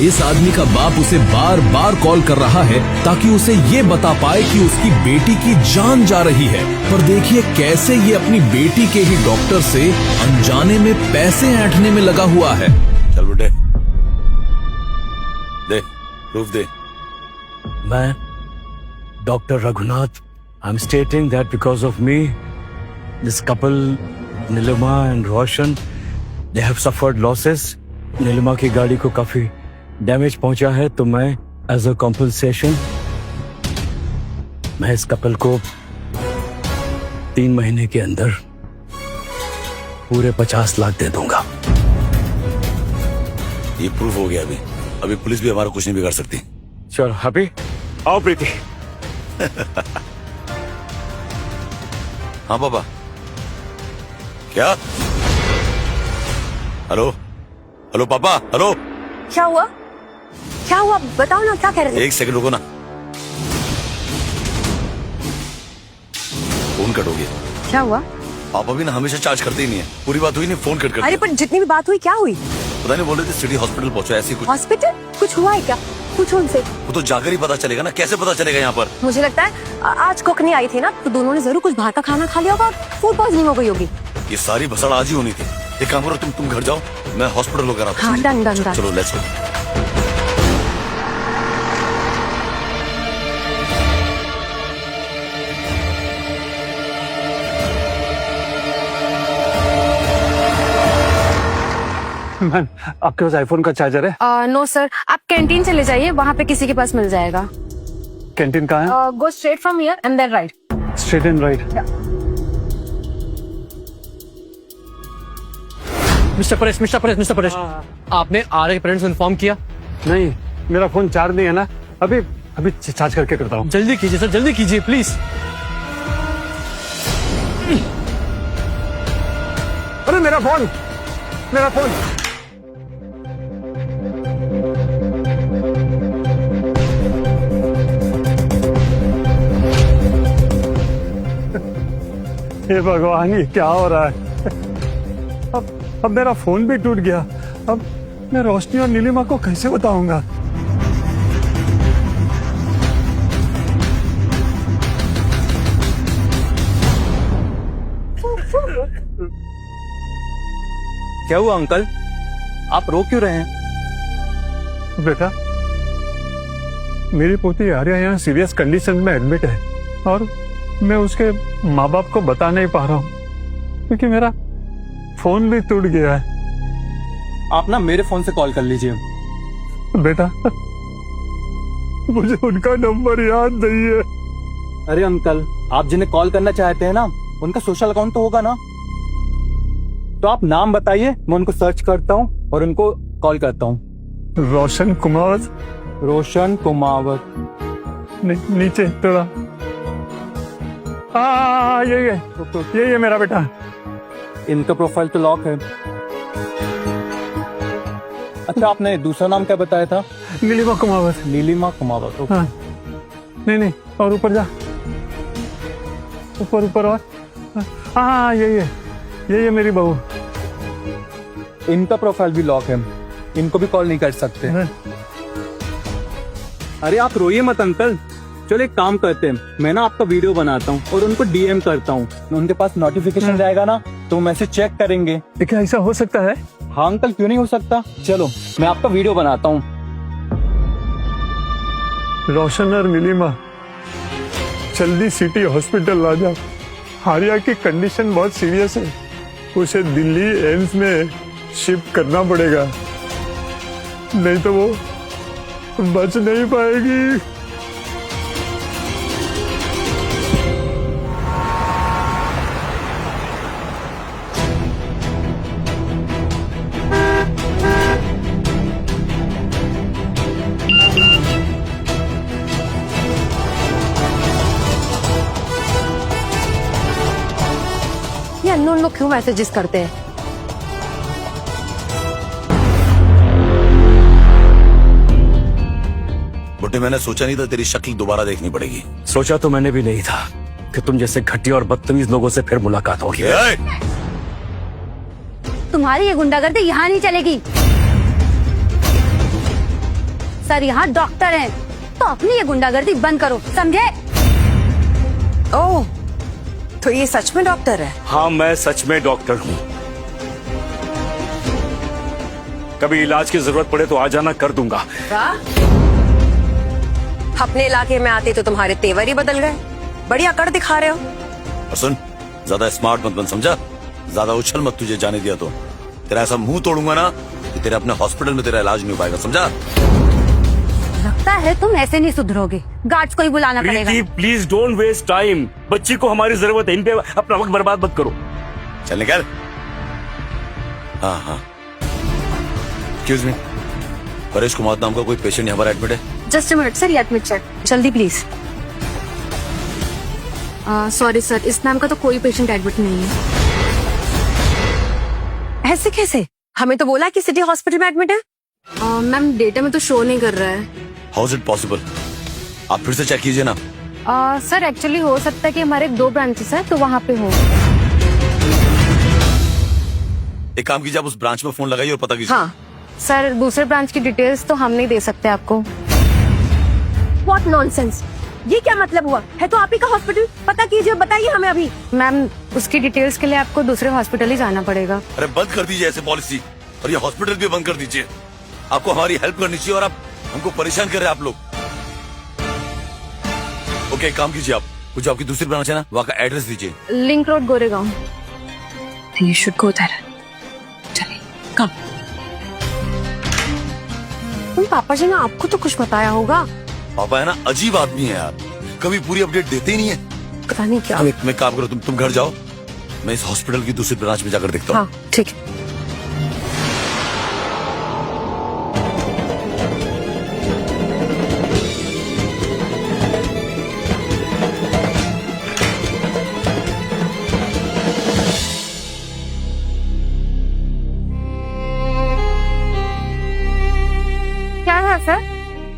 इस आदमी का बाप उसे बार बार कॉल कर रहा है ताकि उसे ये बता पाए कि उसकी बेटी की जान जा रही है। पर देखिए कैसे ये अपनी बेटी के ही डॉक्टर से अनजाने में पैसे ऐंठने में लगा हुआ है। चल बेटे, दे प्रूफ दे। मैं doctor Raghunath, I am stating that because of me this couple Neelima and Roshan they have suffered losses. Neelima की गाड़ी को काफी डैमेज पहुंचा है, तो मैं एज अ कॉम्पनसेशन मैं इस कपल को 3 महीने के अंदर पूरे 50 लाख दे दूंगा। ये प्रूफ हो गया। अभी पुलिस भी हमारा कुछ नहीं बिगाड़ सकती। चल अभी आओ प्रीति। हाँ पापा। क्या? हेलो हेलो पापा, हेलो। क्या हुआ? क्या हुआ बताओ ना, क्या कह रहे थे? एक सेकंड रुको ना, फोन कट हो गया। क्या हुआ? पापा भी ना हमेशा चार्ज करते ही नहीं है। पूरी बात हुई नहीं, फोन कट कर अरे पर जितनी भी बात हुई, क्या हुई? पता नहीं, बोल रहे थे सिटी हॉस्पिटल पहुंचा, ऐसी कुछ। हॉस्पिटल? कुछ हुआ है क्या? पूछो उनसे। वो तो जाकर ही पता चलेगा ना। कैसे पता चलेगा यहाँ पर? मुझे लगता है आज कुक नहीं आई थी ना, तो दोनों ने जरूर कुछ बाहर का खाना खा लिया होगा और फूड पॉइजनिंग हो गई होगी। ये सारी भसड़ आज ही होनी थी। एक काम करो, तुम घर जाओ, मैं हॉस्पिटल होकर आता हूँ। हाँ, डन डन डन। चलो लेट्स गो। मैम, आपके पास आईफोन का चार्जर है? नो सर, आप कैंटीन चले जाइए, वहाँ पे किसी के पास मिल जाएगा। कैंटीन कहाँ है? Go straight from here and then right. Straight and right. Mister Paresh, आपने आर के पेरेंट्स को इन्फॉर्म किया? नहीं, मेरा फोन चार्ज नहीं है ना। अभी चार्ज करके करता हूँ। जल्दी कीजिए सर, जल्दी कीजिए प्लीज। अरे मेरा फोन। हे भगवान, ये क्या हो रहा है? अब मेरा फोन भी टूट गया। अब मैं रोशनी और नीलिमा को कैसे बताऊंगा? क्या हुआ अंकल, आप रो क्यों रहे हैं? बेटा, मेरी पोती आर्या यहाँ सीरियस कंडीशन में एडमिट है और मैं उसके माँ बाप को बता नहीं पा रहा हूँ क्योंकि मेरा फोन भी टूट गया है। आप ना मेरे फोन से कॉल कर लीजिए। बेटा, मुझे उनका नंबर याद नहीं है। अरे अंकल, आप जिन्हें कॉल करना चाहते हैं ना, उनका सोशल अकाउंट तो होगा ना, तो आप नाम बताइए, मैं उनको सर्च करता हूँ और उनको कॉल करता हूँ। रोशन कुमावत। नीचे थोड़ा। ये मेरा बेटा। इनका प्रोफाइल तो लॉक है। अच्छा, आपने दूसरा नाम क्या बताया था? नीलिमा कुमावत। ओके। हाँ। नहीं, और ऊपर जा, ऊपर और। हाँ, ये मेरी बहू। इनका प्रोफाइल भी लॉक है, इनको भी कॉल नहीं कर सकते। अरे आप रोइए मत अंकल, चलो एक काम करते हैं, मैं ना आपका वीडियो बनाता हूँ और उनको डीएम करता हूँ। उनके पास नोटिफिकेशन जाएगा ना, तो मैसेज चेक करेंगे। क्या ऐसा हो सकता है? हाँ अंकल, क्यों नहीं हो सकता। चलो मैं आपका वीडियो बनाता हूँ। रोशन और नीलिमा, जल्दी सिटी हॉस्पिटल आ जाओ। आर्या की कंडीशन बहुत सीरियस है, उसे दिल्ली एम्स में शिफ्ट करना पड़ेगा, नहीं तो वो बच नहीं पाएगी। ये अननोन लोग क्यों मैसेजेस करते हैं? बुड्ढे, मैंने सोचा नहीं था तेरी शक्ल दोबारा देखनी पड़ेगी। सोचा तो मैंने भी नहीं था कि तुम जैसे घटिया और बदतमीज लोगों से फिर मुलाकात होगी। तुम्हारी ये गुंडागर्दी यहाँ नहीं चलेगी। सर यहाँ डॉक्टर हैं, तो अपनी ये गुंडागर्दी बंद करो, समझे? ओह, तो ये सच में डॉक्टर है? हाँ, मैं सच में डॉक्टर हूँ। कभी इलाज की जरूरत पड़े तो आ जाना, कर दूंगा। अपने इलाके में आते तो तुम्हारे तेवर ही बदल गए। बड़ी अकड़ दिखा रहे हो। और सुन, ज्यादा स्मार्ट मत बन, समझा? ज्यादा उछल मत, तुझे जाने दिया तो तेरा ऐसा मुंह तोड़ूंगा ना कि तेरे अपने हॉस्पिटल में तेरा इलाज नहीं हो पाएगा, समझा? लगता है तुम ऐसे नहीं सुधरोगे, गार्ड्स को ही बुलाना पड़ेगा। प्लीज डोंट वेस्ट टाइम, बच्ची को हमारी जरूरत है, इन पे अपना वक्त बर्बाद मत करो। चल निकल। हाँ हाँ, एक्सक्यूज मी, परेश कुमार नाम का कोई पेशेंट यहाँ पर एडमिट है? जस्ट अ मिनट सर, ये एडमिट चेक जल्दी प्लीज। सॉरी सर, इस नाम का तो कोई पेशेंट एडमिट नहीं है। ऐसे कैसे? हमें तो बोला कि सिटी हॉस्पिटल में एडमिट है। मैम डेटा में तो शो नहीं कर रहा है। How is it possible? आप फिर से चेक कीजिए ना। सर एक्चुअली हो सकता है कि हमारे 2 ब्रांचेस है तो वहाँ पे हो। एक काम कीजिए, आप उस ब्रांच में फोन लगाइए और पता कीजिए। हाँ सर दूसरे ब्रांच की डिटेल्स तो हम नहीं दे सकते आपको। व्हाट नॉनसेंस, ये क्या मतलब हुआ? है तो आप ही का हॉस्पिटल, पता कीजिए, बताइए हमें अभी। मैम उसकी डिटेल्स के लिए आपको दूसरे हॉस्पिटल ही जाना पड़ेगा। अरे बंद कर दीजिए ऐसे पॉलिसी, और ये हॉस्पिटल भी बंद कर दीजिए। आपको हमारी हेल्प करनी चाहिए और आप हमको परेशान कर रहे हैं आप लोग। ओके, एक काम कीजिए, आप वो जो आपकी दूसरी ब्रांच है ना, वहाँ का एड्रेस दीजिए। Link road, Goregaon. You should go there. चलिए, कम। तुम पापा जी ने आपको तो कुछ बताया होगा। पापा है ना, अजीब आदमी है यार, कभी पूरी अपडेट देते ही नहीं है। पता नहीं क्या। मैं काम करो, तुम घर जाओ, मैं इस हॉस्पिटल की दूसरी ब्रांच में जाकर देखता हूँ। हाँ ठीक है। क्या है सर,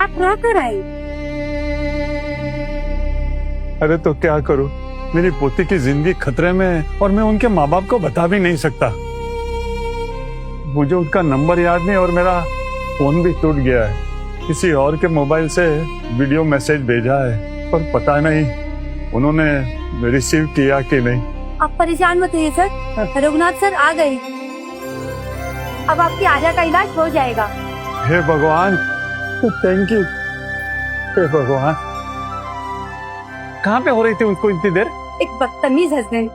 आप क्या कर रहे हैं? अरे तो क्या करूं, मेरी पोती की जिंदगी खतरे में है और मैं उनके माँ बाप को बता भी नहीं सकता। मुझे उनका नंबर याद नहीं और मेरा फोन भी टूट गया है। किसी और के मोबाइल से वीडियो मैसेज भेजा है पर पता नहीं उन्होंने रिसीव किया कि नहीं। आप परेशान मत होइए सर, रघुनाथ सर आ गए। अब आपकी आर्या का इलाज हो जाएगा। हे भगवान, थैंक यू। हे भगवान, कहाँ पे हो रही थी उनको इतनी देर? एक बदतमीज हस्बैंड,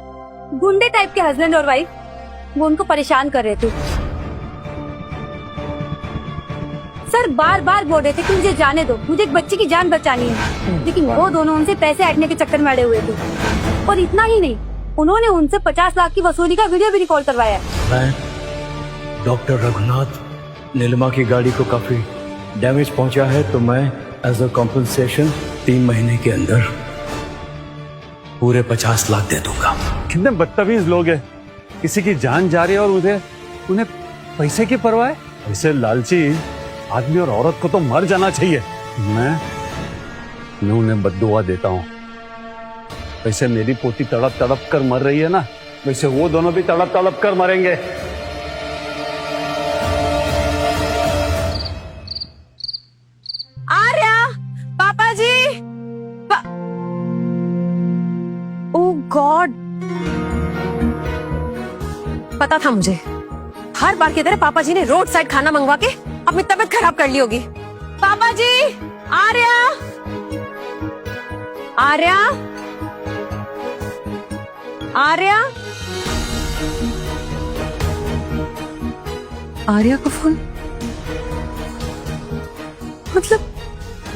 गुंडे टाइप के हस्बैंड और वाइफ, वो उनको परेशान कर रहे थे। सर बार बार बोल रहे थे कि मुझे जाने दो, मुझे एक बच्चे की जान बचानी है, लेकिन वो दोनों उनसे पैसे हटने के चक्कर में अड़े हुए थे। और इतना ही नहीं, उन्होंने उनसे 50 लाख की वसूली का वीडियो भी रिकॉर्ड करवाया। मैं डॉक्टर रघुनाथ, नीलिमा की गाड़ी को काफी डैमेज पहुंचा है तो मैं एज अ कॉम्पनसेशन 3 महीने के अंदर पूरे 50 लाख दे दूंगा। कितने बदतमीज लोग हैं, किसी की जान जा रही है और उन्हें पैसे की परवाह है। ऐसे लालची आदमी और औरत को तो मर जाना चाहिए। मैं उन्हें बद्दुआ देता हूँ। वैसे मेरी पोती तड़प तड़प कर मर रही है ना, वैसे वो दोनों भी तड़प तड़प कर मरेंगे। आर्या, पापा जी। ओह गॉड, पता था मुझे। हर बार की तरह पापा जी ने रोड साइड खाना मंगवा के अपनी तबीयत खराब कर ली होगी। पापा जी, आर्या, आर्या, आर्या, आर्या का फोन। मतलब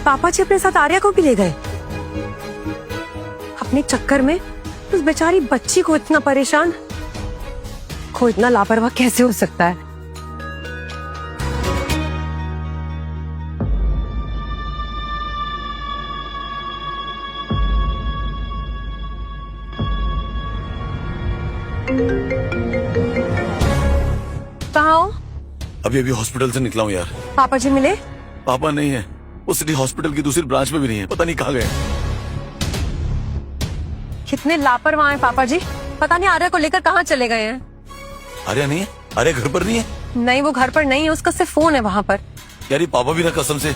पापा जी अपने साथ आर्या को भी ले गए। अपने चक्कर में उस बेचारी बच्ची को इतना परेशान, को इतना लापरवाह कैसे हो सकता है? कहाँ हो? अभी अभी हॉस्पिटल से निकला हूँ यार। पापा जी मिले? पापा नहीं है, वो सिटी हॉस्पिटल की दूसरी ब्रांच में भी नहीं है, पता नहीं कहाँ गए। कितने लापरवाह हैं पापा जी, पता नहीं आर्या को लेकर कहाँ चले गए हैं। आर्या नहीं है? आर्या घर पर नहीं है? नहीं, वो घर पर नहीं है, उसका सिर्फ फोन है वहाँ पर। यार ये पापा भी ना कसम से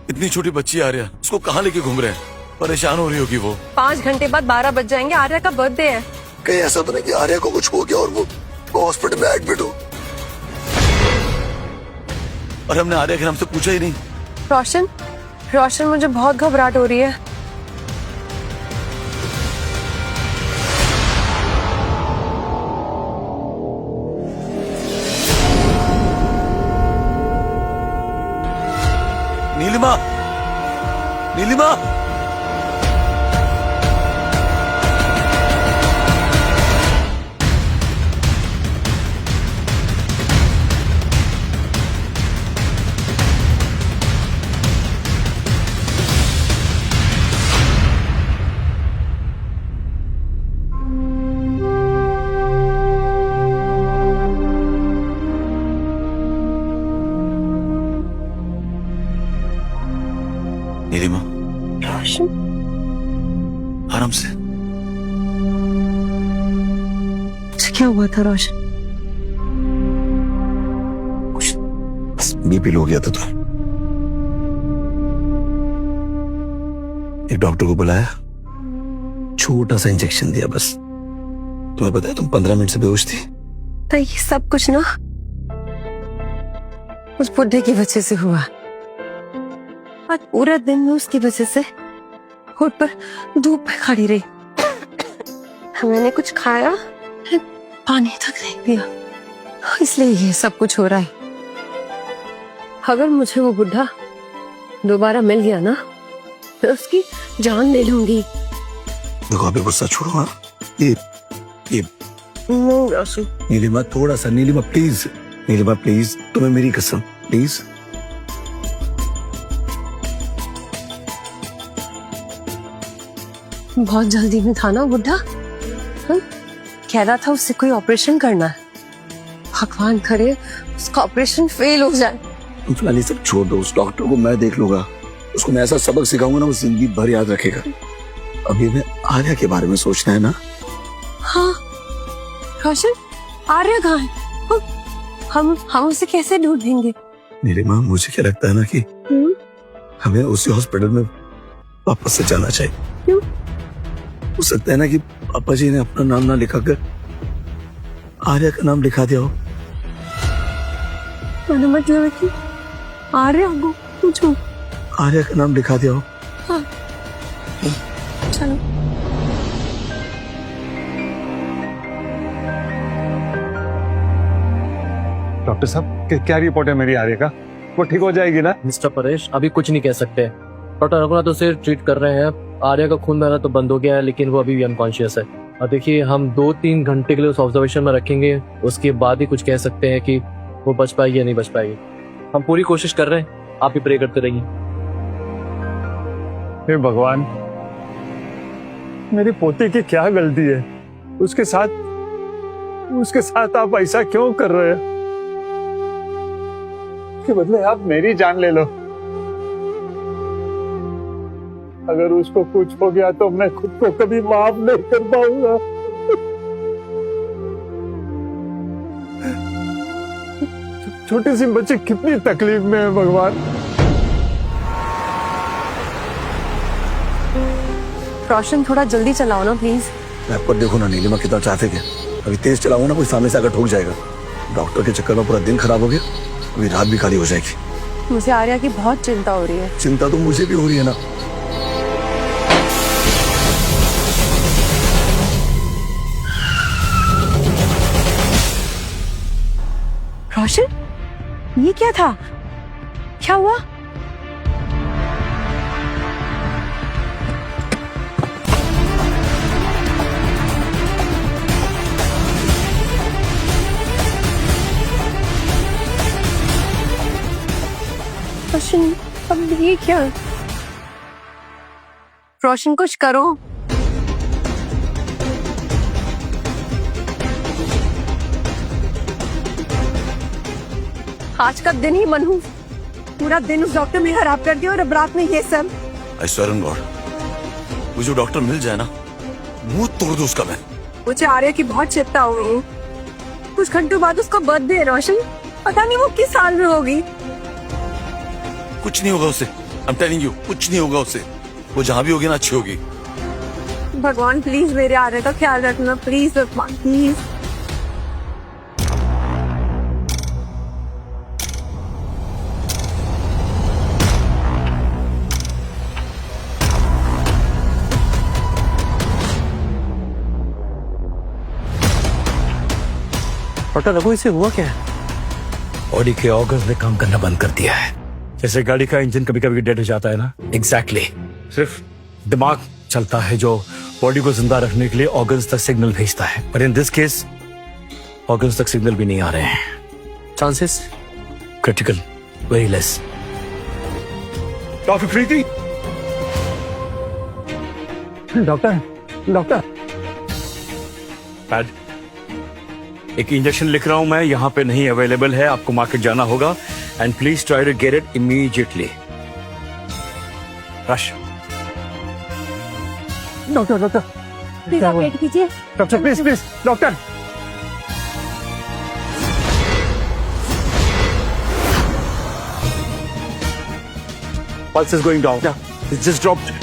इतनी छोटी बच्ची आ रही है, उसको कहाँ लेके घूम रहे हैं? परेशान हो रही होगी वो। 5 घंटे बाद 12 बज जाएंगे, आर्या का बर्थडे है। कहीं ऐसा तो नहीं कि आर्या को कुछ हो गया और वो हॉस्पिटल में एडमिट हो? और हमने आर्या के नाम से पूछा ही नहीं। रोशन, रोशन मुझे बहुत घबराहट हो रही है। नीलिमा, नीलिमा, नीलिमा, रोशन, आराम से। क्या हुआ था रोशन? बस बीपी लो गया था तो एक डॉक्टर को बुलाया, छोटा सा इंजेक्शन दिया बस। तुम्हें पता है तुम 15 मिनट से बेहोश थी। तो ये सब कुछ ना उस बुढ़े की वजह से हुआ। आज पूरा दिन मैं उसकी वजह से होठ पर धूप में खड़ी रही। मैंने कुछ खाया, पानी तक नहीं पिया, इसलिए ये सब कुछ हो रहा है। अगर मुझे वो बुढ़ा दोबारा मिल गया ना, मैं उसकी जान ले लूंगी। देखो अभी गुस्सा छोड़ो। हाँ, ये नीलिमा थोड़ा सा, नीलिमा प्लीज, नीलिमा प्लीज, तुम्हें मेरी कसम प्लीज। बहुत जल्दी में था ना बुढ़ा, हाँ? कह रहा था उससे कोई ऑपरेशन करना है। भगवान करे उसका ऑपरेशन फेल हो जाए। तुम फिलहाल ये सब छोड़ दो, उस डॉक्टर को मैं देख लूंगा। उसको मैं ऐसा सबक सिखाऊंगा ना, वो जिंदगी भर याद रखेगा। अभी मैं आर्या के बारे में सोचना है ना। हाँ रोशन, आर्या कहाँ है? हम उसे कैसे ढूंढेंगे? नीलिमा मुझे क्या लगता है ना कि हमें उसी हॉस्पिटल में वापस से जाना चाहिए। क्यों? हो सकता है ना कि पापा जी ने अपना नाम ना लिखा कर आर्या का नाम लिखा दिया हो। मतलब है कि आर्या को पूछो, आर्या का नाम लिखा दिया हो। हाँ चलो। डॉक्टर साहब क्या रिपोर्ट है मेरी आर्या का? वो ठीक हो जाएगी ना? मिस्टर परेश, अभी कुछ नहीं कह सकते। डॉक्टर रघुनाथ उसे ट्रीट कर रहे हैं। आर्या का खून बहना तो बंद हो गया है, लेकिन वो अभी भी अनकॉन्शियस है। और देखिए, हम 2-3 घंटे के लिए उस ऑब्जर्वेशन में रखेंगे, उसके बाद ही कुछ कह सकते हैं कि वो बच पाएगी या नहीं बच पाएगी। हम पूरी कोशिश कर रहे हैं, आप भी प्रे करते रहिए। हे भगवान, मेरी पोती की क्या गलती है? उसके साथ आप ऐसा क्यों कर रहे हैं? इसके बदले आप मेरी जान ले लो। अगर उसको कुछ हो गया तो मैं खुद को कभी माफ नहीं कर पाऊंगा। छोटी सी बच्ची कितनी तकलीफ में है भगवान। रोशन थोड़ा जल्दी चलाओ ना प्लीज। मैप पर देखो ना नीलिमा कितना ट्रैफिक है। अभी तेज चलाऊंगा ना, कोई सामने से आकर ठोक जाएगा। डॉक्टर के चक्कर में पूरा दिन खराब हो गया, अभी रात भी खाली हो जाएगी। मुझे आर्या की बहुत चिंता हो रही है। चिंता तो मुझे भी हो रही है ना। रोशन, ये क्या था? क्या हुआ? रोशन, अब ये क्या? रोशन कुछ करो। आज का दिन ही मनहूस, पूरा दिन उस डॉक्टर ने खराब कर दिया और अब रात में ये सब। I swear on God, वो जो डॉक्टर मिल जाए ना, मुंह तोड़ दो उसका मैं। मुझे आर्या की बहुत चिंता हो गई। कुछ घंटों बाद उसका बर्थडे है रोशन, पता नहीं वो किस हाल में होगी। कुछ नहीं होगा उससे, I'm telling you, कुछ नहीं होगा उससे। वो जहां भी होगी ना अच्छी होगी। भगवान प्लीज मेरे आर्य का ख्याल रखना, प्लीज भगवान प्लीज। डॉक्टर रघु, इसे हुआ क्या है? बॉडी के ऑर्गन्स ने काम करना बंद कर दिया है। जैसे गाड़ी का इंजन कभी कभी डेड हो जाता है ना, एग्जैक्टली सिर्फ दिमाग चलता है जो बॉडी को जिंदा रखने के लिए ऑर्गन्स तक सिग्नल भेजता है। पर इन दिस केस ऑर्गन्स तक सिग्नल भी नहीं आ रहे हैं। Chances critical, very less. Doctor Preeti, doctor doctor pad, एक इंजेक्शन लिख रहा हूं मैं, यहां पे नहीं अवेलेबल है, आपको मार्केट जाना होगा। And please try to get it immediately. Rush. Doctor doctor please आप वेट कीजिए। Doctor please please doctor. Pulse is going down. It's just dropped.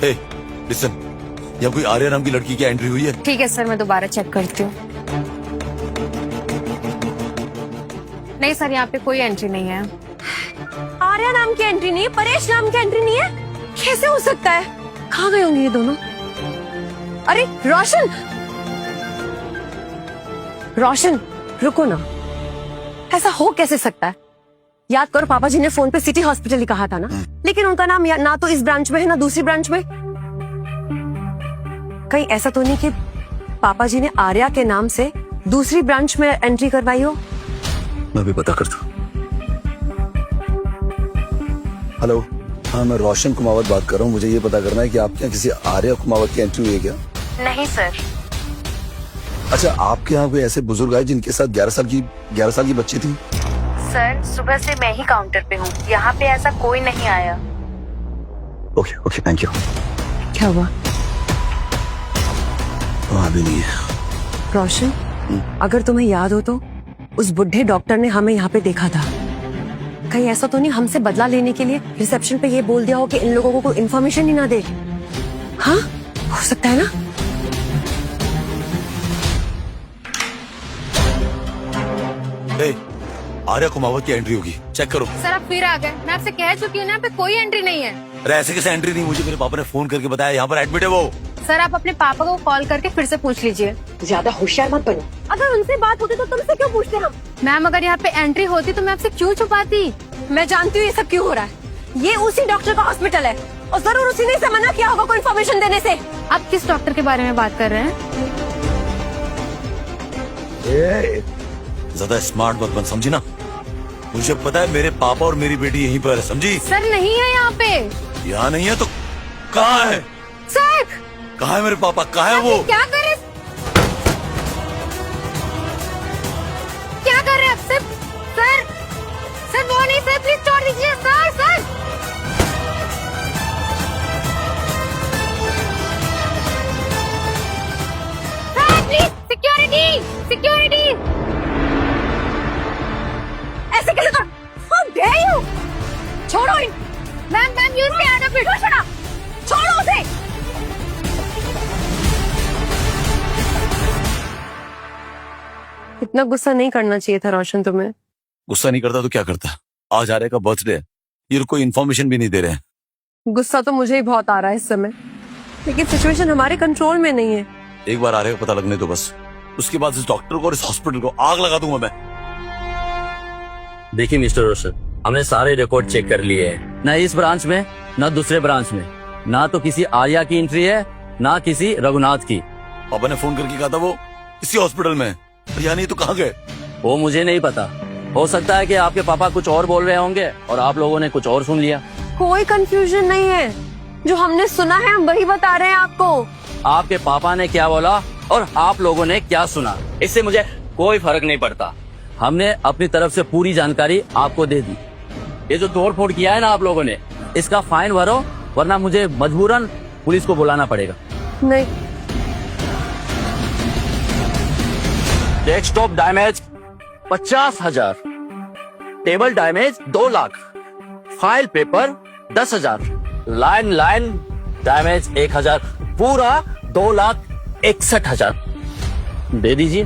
Hey, listen, यहाँ कोई आर्या नाम की लड़की की एंट्री हुई है? ठीक है सर, मैं दोबारा चेक करती हूँ। नहीं सर, यहाँ पे कोई एंट्री नहीं है। आर्या नाम की एंट्री नहीं है, परेश नाम की एंट्री नहीं है। कैसे हो सकता है? कहाँ गए होंगे ये दोनों? अरे रोशन, रोशन रुको ना, ऐसा हो कैसे सकता है? याद करो, पापा जी ने फोन पे सिटी हॉस्पिटल ही कहा था ना, लेकिन उनका नाम ना तो इस ब्रांच में है ना दूसरी ब्रांच में। कहीं ऐसा तो नहीं कि पापा जी ने आर्या के नाम से दूसरी ब्रांच में एंट्री करवाई हो? मैं भी पता करता हूँ। हेलो, हाँ मैं रोशन कुमावत बात कर रहा हूँ। मुझे ये पता करना है कि आपके यहाँ किसी आर्या कुमावत की एंट्री हुई है क्या? नहीं सर। अच्छा, आपके यहाँ कोई ऐसे बुजुर्ग आए जिनके साथ 11 साल की बच्ची थी? सर सुबह से मैं ही काउंटर पे हूँ, यहाँ पे ऐसा कोई नहीं आया। Okay okay, thank you. क्या हुआ? वहाँ भी नहीं है। रोशन, अगर तुम्हें याद हो तो उस बुढ़े डॉक्टर ने हमें यहाँ पे देखा था। कहीं ऐसा तो नहीं हमसे बदला लेने के लिए रिसेप्शन पे ये बोल दिया हो कि इन लोगों को कोई इन्फॉर्मेशन ही ना दे? हाँ, हो सकता है ना। हे, आर्या कुमावत की एंट्री होगी, चेक करो। सर आप फिर आ गए, मैं आपसे कह चुकी हूँ ना, यहाँ पे कोई एंट्री नहीं है। अरे ऐसे कैसे एंट्री नहीं? मुझे मेरे पापा ने फोन करके बताया यहाँ पर एडमिट है वो। सर आप अपने पापा को कॉल करके फिर से पूछ लीजिए। ज्यादा होशियार मत बनो। अगर उनसे बात होती तो तुमसे क्यों पूछते हम? मैम अगर यहाँ पे एंट्री होती तो मैं आपसे क्यों छुपाती? मैं जानती हूँ ये सब क्यों हो रहा है। ये उसी डॉक्टर का हॉस्पिटल है और जरूर उसी ने इसे मना किया होगा कोई इन्फॉर्मेशन देने से। आप किस डॉक्टर के बारे में बात कर रहे हैं? ज्यादा स्मार्ट मत बन, समझी ना? मुझे पता है मेरे पापा और मेरी बेटी यहीं पर है, समझी? सर नहीं है यहाँ पे। यहाँ नहीं है तो कहाँ है? सर कहाँ है मेरे पापा? कहाँ है वो? क्या कर रहे हैं आप? सर वो नहीं सर, प्लीज छोड़ दीजिए सर। Sir please, security. ऐसे कैसे कर? How dare you? छोड़ो इन। Ma'am you stay out of it. छोड़ो उसे। इतना गुस्सा नहीं करना चाहिए था रोशन तुम्हें। गुस्सा नहीं करता तो क्या करता? आज आर्या का बर्थडे है, ये कोई इन्फॉर्मेशन भी नहीं दे रहे हैं। गुस्सा तो मुझे ही बहुत आ रहा है इस समय, लेकिन सिचुएशन हमारे कंट्रोल में नहीं है। एक बार आर्या का पता लगने दो बस, उसके बाद इस डॉक्टर को और इस हॉस्पिटल को आग लगा दूंगा मैं। देखिए मिस्टर रोशन, हमने सारे रिकॉर्ड चेक कर लिए हैं। न इस ब्रांच में न दूसरे ब्रांच में, ना तो किसी आर्या की एंट्री है ना किसी रघुनाथ की। पापा ने फोन करके कहा था वो इसी हॉस्पिटल में है। यानी तो कहाँ गए? वो मुझे नहीं पता, हो सकता है कि आपके पापा कुछ और बोल रहे होंगे और आप लोगों ने कुछ और सुन लिया। कोई कंफ्यूजन नहीं है, जो हमने सुना है हम वही बता रहे हैं आपको। आपके पापा ने क्या बोला और आप लोगों ने क्या सुना, इससे मुझे कोई फर्क नहीं पड़ता। हमने अपनी तरफ से पूरी जानकारी आपको दे दी। ये जो तोड़ फोड़ किया है ना आप लोगों ने, इसका फाइन भरो, वरना मुझे मजबूरन पुलिस को बुलाना पड़ेगा। नहीं, desktop damage 50,000, table damage 2 lakh, file paper 10,000, line damage 1,000, पूरा 2,61,000। दे दीजिए।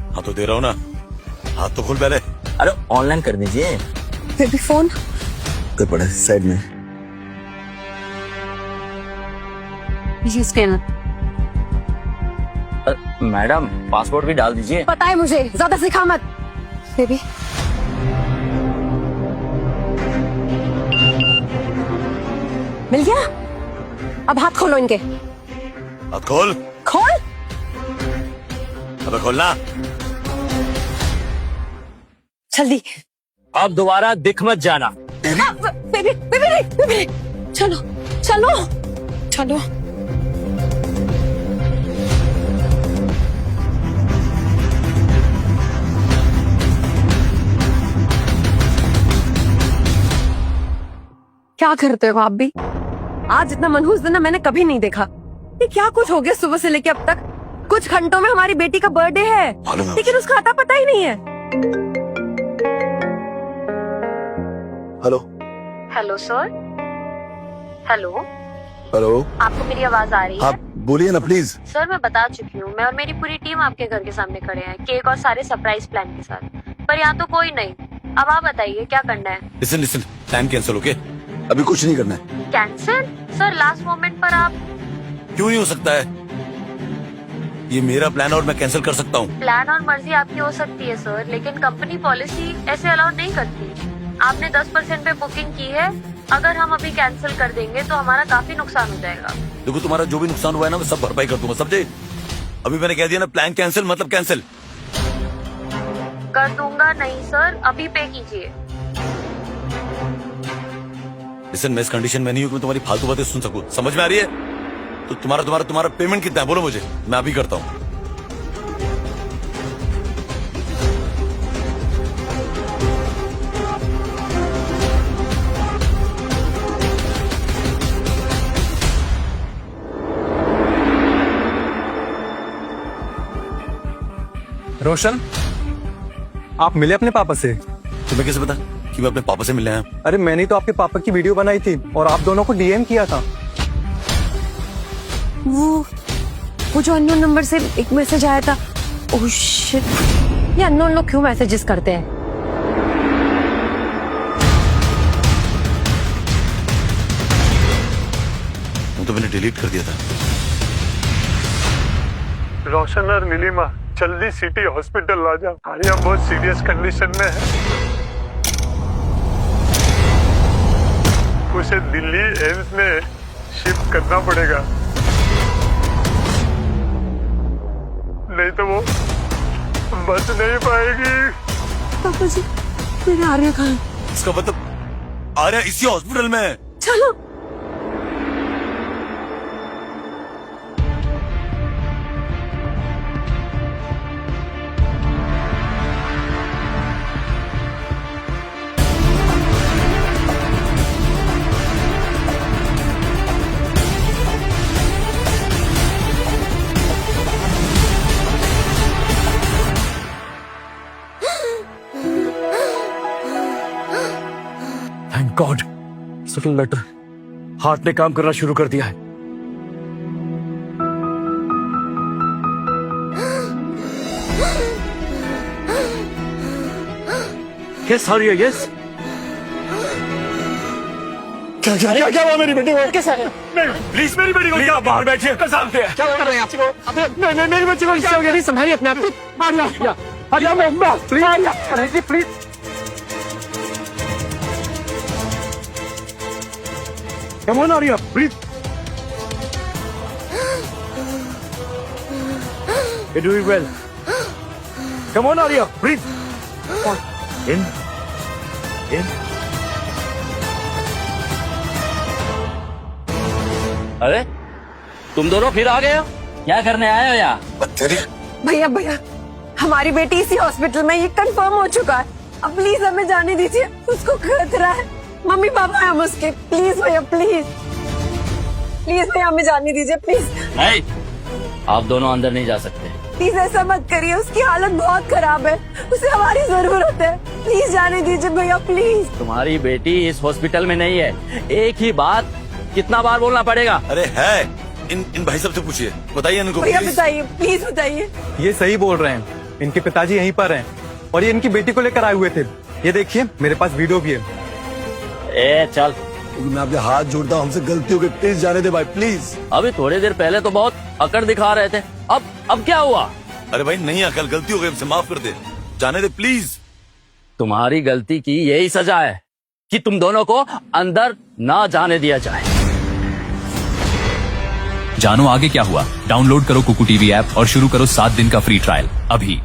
हाँ तो दे रहा हूँ ना, हाथ तो खोल पहले। अरे ऑनलाइन कर दीजिए। बेबी फोन कर पड़े साइड में। ये स्कैनर। मैडम पासपोर्ट भी डाल दीजिए। पता है मुझे, ज्यादा सिखा मत। बेबी मिल गया, अब हाथ खोलो इनके। हाथ खोल। खोल। अबे खोलना। जल्दी। अब दोबारा दिख मत जाना। बेबी बेबी नहीं, बेबी नहीं। चलो चलो चलो। क्या करते हो आप भी? आज इतना मनहूस दिन ना मैंने कभी नहीं देखा। ये क्या कुछ हो गया सुबह से लेके अब तक? कुछ घंटों में हमारी बेटी का बर्थडे है, लेकिन उसका आता पता ही नहीं है। Hello. Hello sir. Hello, hello. आपको मेरी आवाज आ रही है? हाँ बोलिए ना प्लीज। सर मैं बता चुकी हूँ, मैं और मेरी पूरी टीम आपके घर के सामने खड़े हैं, केक और सारे सरप्राइज प्लान के साथ। पर यहाँ तो कोई नहीं। अब आप बताइए क्या करना है? Listen, plan cancel okay? अभी कुछ नहीं करना है। कैंसिल? सर लास्ट मोमेंट पर आप। क्यों नहीं हो सकता है? ये मेरा प्लान और मैं कैंसिल कर सकता हूँ। प्लान और मर्जी आपकी हो सकती है सर, लेकिन कंपनी पॉलिसी ऐसे अलाउ नहीं करती। आपने 10% पे बुकिंग की है, अगर हम अभी कैंसिल कर देंगे तो हमारा काफी नुकसान हो जाएगा। देखो तुम्हारा जो भी नुकसान हुआ है ना मैं सब भरपाई कर दूंगा, समझे? अभी मैंने कह दिया ना प्लान कैंसिल मतलब कैंसिल। कर दूंगा नहीं सर, अभी पे कीजिए। लिसन, मैं इस कंडीशन में नहीं हूँ कि मैं तुम्हारी फालतू बातें सुन सकूं, समझ में आ रही है? तो तुम्हारा पेमेंट कितना है बोलो मुझे, मैं अभी करता हूँ। रोशन, आप मिले अपने पापा से? तुम्हें कैसे पता कि मैं अपने पापा से मिलने आया? अरे मैंने तो आपके पापा की वीडियो बनाई थी और आप दोनों को डीएम किया था। वो जो अननोन नंबर से एक मैसेज आया था। ओह शिट, ये अननोन लोग क्यों मैसेजेस करते हैं? वो तो मैंने डिलीट कर दिया था। रोशन और नीलिमा जल्दी सिटी हॉस्पिटल आ जाओ, आर्या बहुत सीरियस कंडीशन में है। उसे दिल्ली एम्स में शिफ्ट करना पड़ेगा, नहीं तो वो बच नहीं पाएगी। पापा जी, मेरे आर्या कहाँ है? इसका मतलब आर्या इसी हॉस्पिटल में है। चलो। Thank God, settle later. Heart ने काम करना शुरू कर दिया है। Yes Arya, yes. क्या हुआ मेरी बेटी को? कैसा है? प्लीज मेरी बेटी को क्या बाहर बैठिए कसम से। क्या कर रहे हैं आप? नहीं मेरी बच्ची को क्या हो गया? संभालिए अपने आप को। Arya please. Come on, Arya, breathe. You're doing well. Come on, Arya, breathe. Come on. In. अरे तुम दोनों फिर आ गए हो? क्या करने आए हो यहाँ? भैया भैया, हमारी बेटी इसी हॉस्पिटल में, ये कंफर्म हो चुका है। अब प्लीज हमें जाने दीजिए, उसको खतरा है। मम्मी पापा है हम उसके, प्लीज भैया प्लीज प्लीज भैया हमें जाने दीजिए प्लीज। नहीं, आप दोनों अंदर नहीं जा सकते। प्लीज ऐसा मत करिए, उसकी हालत बहुत खराब है, उसे हमारी जरूरत है। प्लीज जाने दीजिए भैया प्लीज। तुम्हारी बेटी इस हॉस्पिटल में नहीं है। एक ही बात कितना बार बोलना पड़ेगा? अरे है, इन भाई साहब से पूछिए, बताइए इनको भैया प्लीज। बताइए, प्लीज बताइए। ये सही बोल रहे हैं, इनके पिताजी यहीं पर हैं और ये इनकी बेटी को लेकर आए हुए थे। ये देखिए, मेरे पास वीडियो भी है। ए चल, मैं आपके हाथ जोड़ता हूँ, हमसे गलती हो गई, प्लीज जाने दे भाई प्लीज। अभी थोड़ी देर पहले तो बहुत अकड़ दिखा रहे थे, अब क्या हुआ? अरे भाई नहीं अकल, गलती हो गई, हमसे माफ कर दे, जाने दे प्लीज। तुम्हारी गलती की यही सजा है कि तुम दोनों को अंदर ना जाने दिया जाए। जानो आगे क्या हुआ? डाउनलोड करो कुकू टीवी ऐप और शुरू करो 7 दिन का फ्री ट्रायल अभी।